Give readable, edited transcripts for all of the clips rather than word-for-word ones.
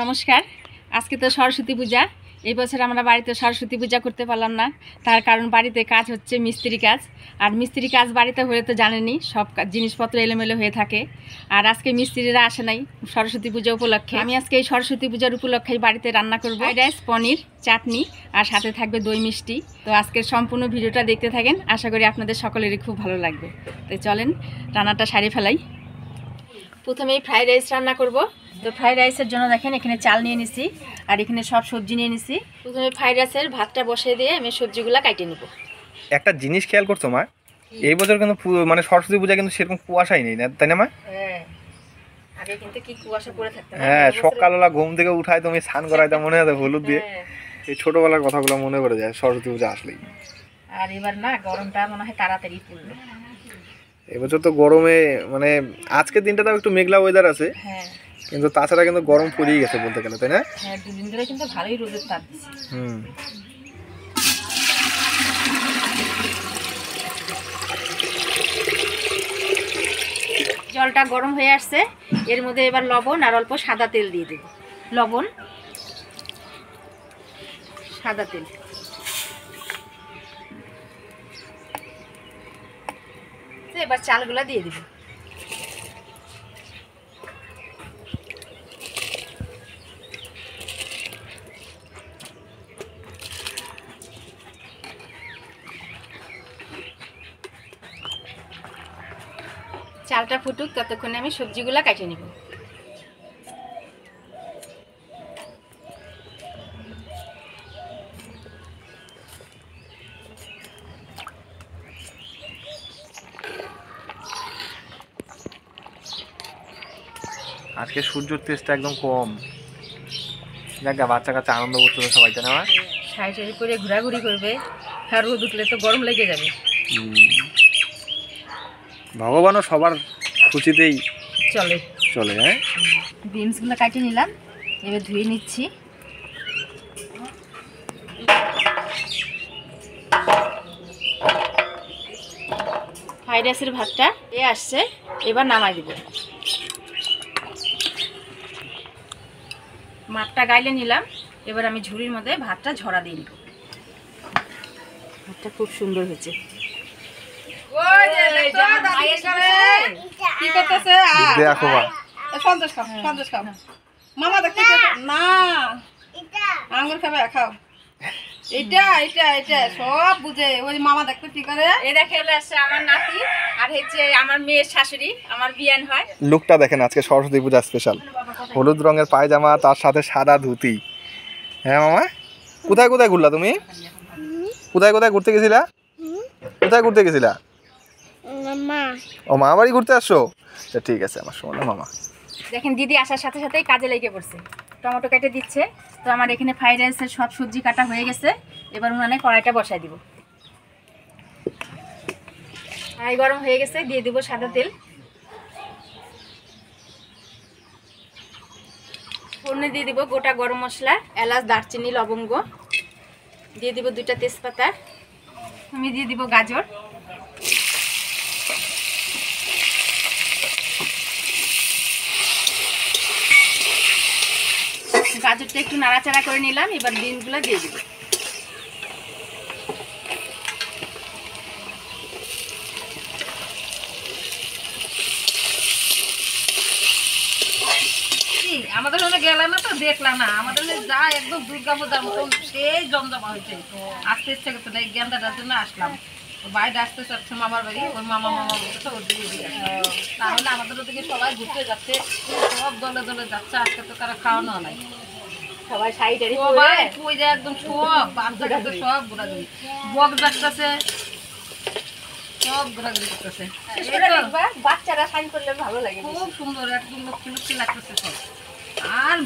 নমস্কার। আজকে তো সরস্বতী পূজা। এই বছর আমরা বাড়িতে সরস্বতী পূজা করতে পারলাম না, তার কারণ বাড়িতে কাজ হচ্ছে মিস্ত্রি কাজ। আর মিস্ত্রি কাজ বাড়িতে হলে তো জানেনই সব জিনিসপত্র এলোমেলো হয়ে থাকে। আর আজকে মিস্ত্রিরা আসে নাই সরস্বতী পূজা উপলক্ষে। আমি আজকে এই সরস্বতী পূজার উপলক্ষে বাড়িতে রান্না করব ফ্রাইড রাইস, পনির, চাটনি আর সাথে থাকবে দই মিষ্টি। তো আজকের সম্পূর্ণ ভিডিওটা দেখতে থাকেন, আশা করি আপনাদের সকলেরই খুব ভালো লাগবে। তো চলেন রান্নাটা সারিয়ে ফেলাই। প্রথমেই ফ্রাইড রাইস রান্না করব। তো ফ্রাইড রাইসের জন্য দেখেন এখানে চাল নিয়ে নিছি আর এখানে সব সবজি নিয়ে নিছি। প্রথমে ফ্রাইড রাইসের ভাতটা বসিয়ে দিয়ে আমি সবজিগুলো কাটিয়ে নেব। একটা জিনিস খেয়াল করছো মা, এই বছর কিন্তু মানে সরস্বতী পূজা কিন্তু সেরকম কুয়াশাই নেই না, তাই না মা? হ্যাঁ, আগে কিন্তু কি কুয়াশা পড়ে থাকতো। হ্যাঁ, সকালবেলা ঘুম থেকে উঠায় তুমি স্নান করাইতে মনে হয় হলুদ দিয়ে। এই ছোটবেলার কথাগুলো মনে পড়ে যায় সরস্বতী পূজা আসলেই। আর এবার না গরমটা মনে হয় তাড়াতাড়ি পড়লো। এবছর তো গরমে মানে আজকের দিনটা তো একটু মেঘলা ওয়েদার আছে, হ্যাঁ, কিন্তু তাছাড়া কিন্তু গরম পড়েই গেছে বলতে গেলে, তাই না? হ্যাঁ, দুদিন ধরে কিন্তু ভালোই রোদের তাপ দিচ্ছে। জলটা গরম হয়ে আসছে, এর মধ্যে এবার লবণ আর অল্প সাদা তেল দিয়ে দেব। লবণ, সাদা তেল, এবার চালগুলা দিয়ে দেব। চালটা ফুটুক, ততক্ষণে আমি সবজিগুলা কাটিয়ে নেব। আজকে সূর্যের তেজটা একদম কম, দেখ বাচ্চা কাচ্চা আনন্দ করতে সবাই, তাই না? শাড়ি টাড়ি করে ঘোরাঘুরি করবে, আর রোদ উঠলে তো গরম লেগে যাবে। ভগবানও সবার খুশিতেই চলে চলে। হ্যাঁ, বিনসগুলো কাটিয়ে নিলাম, এবার ধুয়ে নিচ্ছি। ফ্রাইড রাইসের ভাতটা আসছে, এবার নামাই দিব। মাঠটা গাইলে নিলাম, এবার আমি ঝুড়ির মধ্যে ভাতটা ঝরা দিয়ে নিব। ভাতটা খুব সুন্দর হয়েছে। মামা দেখতে না আঙ্গুর খাবে, খাও। এটা এটা এটা সব বুঝে ওই মামা দেখতে কি করে। এটা খেলে আসছে আমার নাতি, আর হচ্ছে আমার মেয়ের শাশুড়ি, আমার বিয়ান হয়। লুকটা দেখেন আজকে সরস্বতী পূজা স্পেশাল। হলুদ রঙের পায়জামা, তার সাথে সাদা ধুতি। হ্যাঁ মামা, কোথায় কোথায় ঘুরলা তুমি? কোথায় কোথায় ঘুরতে গেছিলা? কোথায় ঘুরতে গেছিলা? ও মা বাড়ি ঘুরতে আসছো? ঠিক আছে আমার শোনো মামা। দেখেন দিদি আসার সাথে সাথেই কাজে লেগে পড়ছে, টমেটো কেটে দিচ্ছে। তো আমার এখানে ফ্রাইড রাইসের সব সবজি কাটা হয়ে গেছে, এবার উনানে কড়াইটা বসাই দিব। কড়াই গরম হয়ে গেছে, দিয়ে দিব সাদা তেল। ফোড়নে দিয়ে দিব গোটা গরম মশলা, এলাচ, দারচিনি, লবঙ্গ। দিয়ে দিব 2টা তেজপাতা। আমি দিয়ে দিব গাজর। গাজরটা একটু নাড়াচাড়া করে নিলাম, এবার বিনগুলো দিয়ে দিব। আমাদের ওখানে গেলাম না তো দেখলাম না, আমাদের যা একদম দুর্গা পূজার মতো সেই জমজমা হয়েছে। আসতে ইচ্ছে করতো না, এই গেন্দাটার জন্য আসলাম। বাইরে আসতে চাচ্ছে মামার বাড়ি, ওর মামা বলতেছে ওর দিয়ে দিয়ে। তাহলে আমাদের ওদিকে সবাই ঘুরতে যাচ্ছে, সব দলে দলে যাচ্ছে। আজকে তো তারা খাওয়ানো নাই, সবাই শাড়ি টাড়ি সবাই ওই যে একদম সব বাচ্চাটাকে সব ঘোরাঘুরি, বক যাচ্ছে, সব ঘোরাঘুরি করতেছে। বাচ্চারা শাড়ি করলে ভালো লাগে, খুব সুন্দর, একদম লক্ষ্মী লক্ষ্মী লাগতেছে সব। আর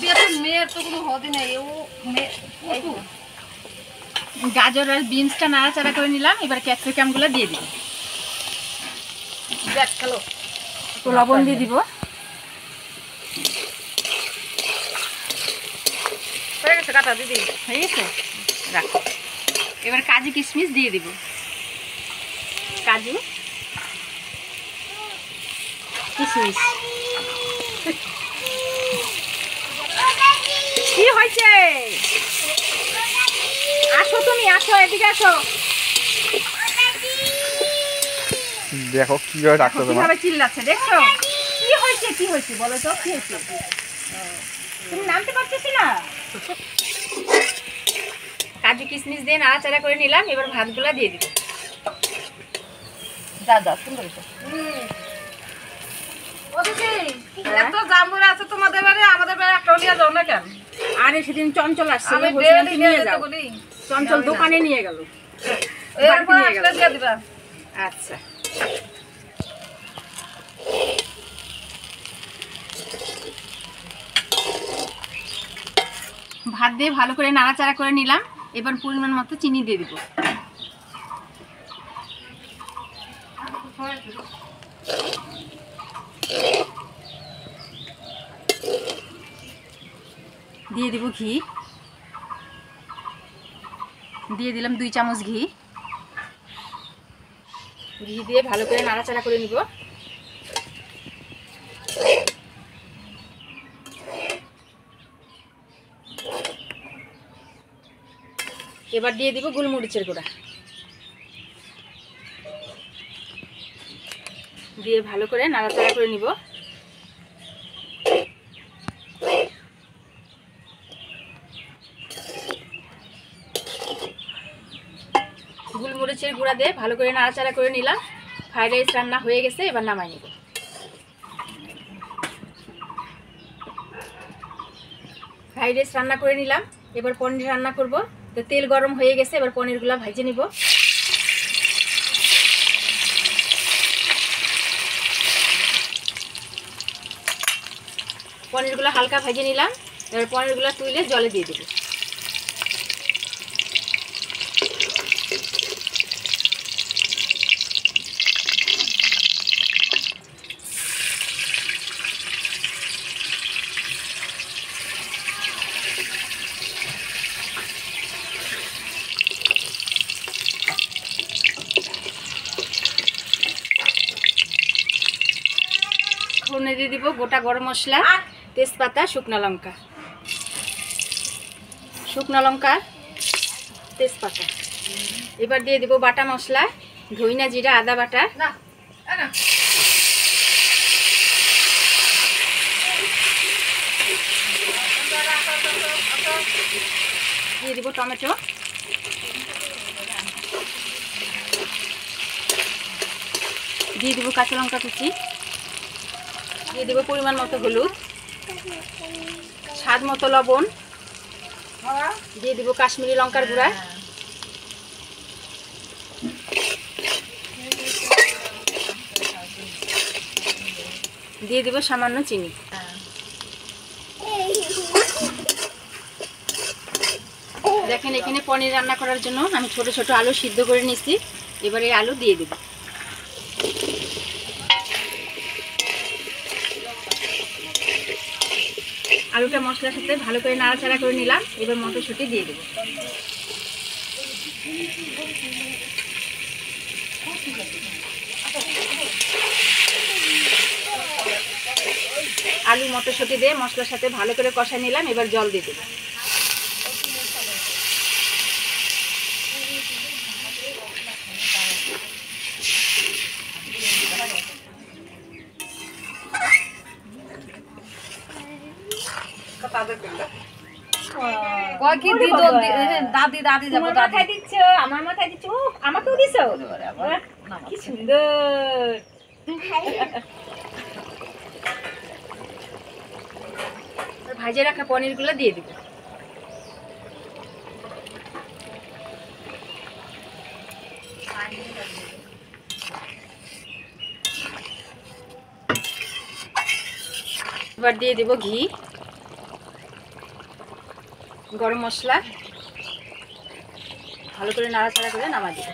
বিয়ে তো মেয়ের তো কোনো হদি নেই। গাজর আর বিনসটা নাড়াচাড়া করে নিলাম, এবার ক্যাপসিকামগুলো দিয়ে দিব। তো লবণ দিয়ে দিব। হয়ে গেছে কাটা দিদি, হয়ে গেছে, রাখো। এবার কাজু কিশমিশ দিয়ে দিব। কাজু কিশমিশ হয়েছে? আসো তুমি, আসো এদিকে আসো। দেখো কিভাবে ডাকছো তোমার। কিভাবে চিল্লাচ্ছে দেখছো? কি হয়েছে, কি হয়েছে বলো তো, কি হয়েছে? তুমি নামতে পারতেছি না। কাজু কিশমিশ দিয়ে নাড়াচাড়া করে নিলাম, এবার ভাতগুলা দিয়ে দিব। দাদা সুন্দর হয়েছে। এত জামুর আছে তোমাদের বাড়ি, আমাদের বাড়ি একটা নিয়ে যাও না কেন? আরে সেদিন চঞ্চল আসছে, আমি বলছিলাম ডেলি নিয়ে নিয়ে যাও। যেতে বলি। চঞ্চল দোকানে নিয়ে গেল। এরপর আসলে দিয়ে দিবা। আচ্ছা, ভাত দিয়ে ভালো করে নাড়াচাড়া করে নিলাম, এবার পরিমাণ মতো চিনি দিয়ে দিব। দিয়ে দিব ঘি, দিয়ে দিলাম 2 চামচ ঘি। ঘি দিয়ে ভালো করে নাড়াচাড়া করে নিব। এবার দিয়ে দিব গোলমরিচের গুঁড়া, দিয়ে ভালো করে নাড়াচাড়া করে নিব। গোলমরিচের গুঁড়া দিয়ে ভালো করে নাড়াচাড়া করে নিলাম। ফ্রাইড রাইস রান্না হয়ে গেছে, এবার নামাই নিব। ফ্রাইড রাইস রান্না করে নিলাম, এবার পনির রান্না করব। তো তেল গরম হয়ে গেছে, এবার পনিরগুলো ভেজে নিব। পনিরগুলো হালকা ভেজে নিলাম, এবার পনিরগুলো তুলে জলে দিয়ে দেব। ফোড়নে দিয়ে দিব গোটা গরম মশলা, তেজপাতা, শুকনো লঙ্কা, তেজপাতা। এবার দিয়ে দিব বাটা মশলা, ধইনা জিরা আদা বাটা, দিয়ে দিব টমেটো, দিয়ে দিব কাঁচা লঙ্কা কুচি, দিয়ে দিব পরিমাণ মতো হলুদ, স্বাদ মতো লবণ, দিয়ে দিব কাশ্মীরি লঙ্কার গুঁড়া, দিয়ে দিব সামান্য চিনি। দেখেন এখানে পনির রান্না করার জন্য আমি ছোট ছোট আলু সিদ্ধ করে নিচ্ছি, এবারে আলু দিয়ে দেব। আলুটা মশলার সাথে ভালো করে নাড়াচাড়া করে নিলাম, এবার মটরশুঁটি দিয়ে দেব। আলু মটরশুঁটি দিয়ে মশলার সাথে ভালো করে কষা নিলাম, এবার জল দিয়ে দেব। কয় কি দাদি দাদি যাবো, মাথায় দিচ্ছ, আমার মাথায় দিচ্ছ, আমাকেও দিছ, কি সুন্দর। ভাজে রাখা পনিরগুলো দিয়ে দিব। এবার দিয়ে দিব ঘি, গরম মশলা, ভালো করে নাড়াচাড়া করে নামা দিব।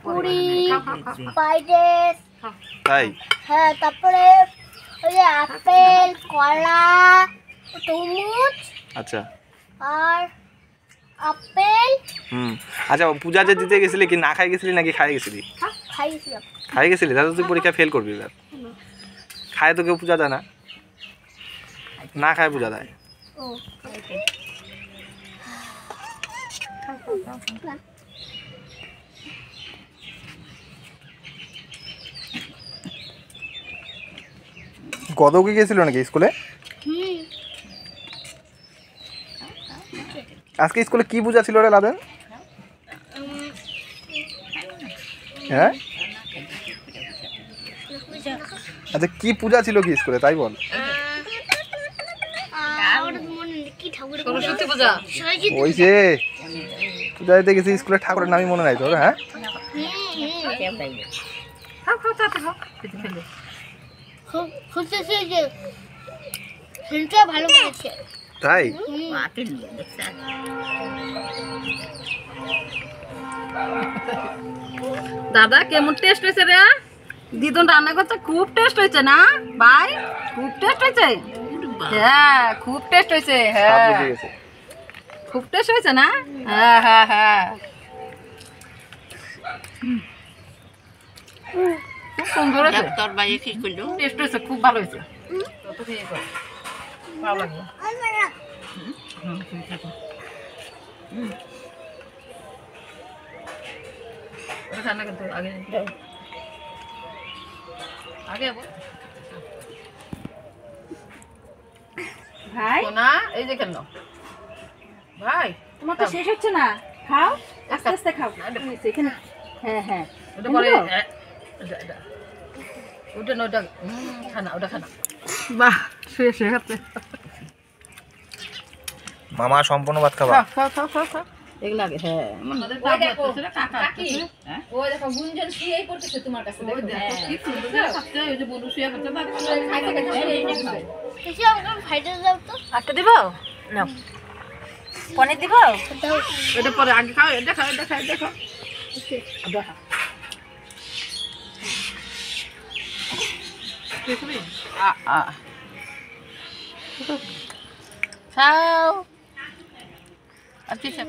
পুরি, ফ্রাইড রাইস, তাই হ্যাঁ, তারপরে ওই যে আপেল, কলা, তরমুজ আচ্ছা আর আপেল আচ্ছা, পূজা যে দিতে গেছিলি কি না খাই গেছিলি নাকি খাই গেছিলি? খাইছিলাম। খাই গেছিলি, তাহলে তুই পরীক্ষা ফেল করবি এবার। খায় তো কেউ পূজা দেয় না, না খায় পূজা দেয়। ও গদও কি গেছিল নাকি স্কুলে? আজকে স্কুলে কি পূজা ছিল রে লাদেন? হ্যাঁ আচ্ছা, কি পূজা ছিল কি স্কুলে তাই বল। সরস্বতী পূজা। ওই যে পূজা দিতে গেছি স্কুলের ঠাকুরের নামই মনে নাই তোর? হ্যাঁ খাও খাও তাতে খাও খেতে ফেলে। খুঁজতেছে যে সেটা ভালো করেছে। তাই দাদা কেমন টেস্ট হয়েছে রে? দিদুন রান্না করতে খুব টেস্ট হয়েছে না ভাই? খুব টেস্ট হয়েছে। হ্যাঁ খুব টেস্ট হয়েছে। স্বাদ হ্যাঁ বুঝে গেছে। খুব টেস্ট হয়েছে না? হ্যাঁ হ্যাঁ হ্যাঁ খুব সুন্দর হয়েছে। তোর বাইরে কি করলো? টেস্ট হয়েছে, খুব ভালো হয়েছে। ভালো লাগবে। ওটা ঠান্ডা করতে হবে, আগে আগে ভাই না এই যে কেন ভাই তোমার তো শেষ হচ্ছে না, খাও আস্তে আস্তে খাও। এখানে হ্যাঁ হ্যাঁ ওটা পরে ওটা না ওটা খানা ওটা খানা। বাহ শেষ হয়ে গেছে। মামা সম্পূর্ণ ভাত খাবা? খাও খাও খাও খাও এগুলো আগে। হ্যাঁ ওই দেখো কাকি, ওই দেখো গুঞ্জন শুয়েই পড়তেছে তোমার কাছে, দেখো কি সুন্দর করে খাচ্ছে। ওই যে বলু শুয়ে খাচ্ছে না খাইতে খাইতে শুয়েই পড়তেছে। এসে আমাকে ফাইটে দাও তো। একটা দিব নাও, পনির দিব। দাও। এটা পরে আগে খাও, এটা খাও এটা খাও এটা খাও। খাও আর কি খাও?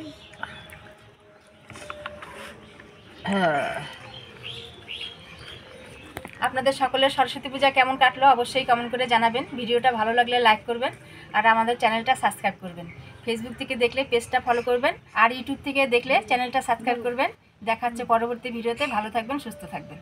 আপনাদের সকলের সরস্বতী পূজা কেমন কাটলো অবশ্যই কমেন্ট করে জানাবেন। ভিডিওটা ভালো লাগলে লাইক করবেন আর আমাদের চ্যানেলটা সাবস্ক্রাইব করবেন। ফেসবুক থেকে দেখলে পেজটা ফলো করবেন আর ইউটিউব থেকে দেখলে চ্যানেলটা সাবস্ক্রাইব করবেন। দেখা হচ্ছে পরবর্তী ভিডিওতে। ভালো থাকবেন, সুস্থ থাকবেন।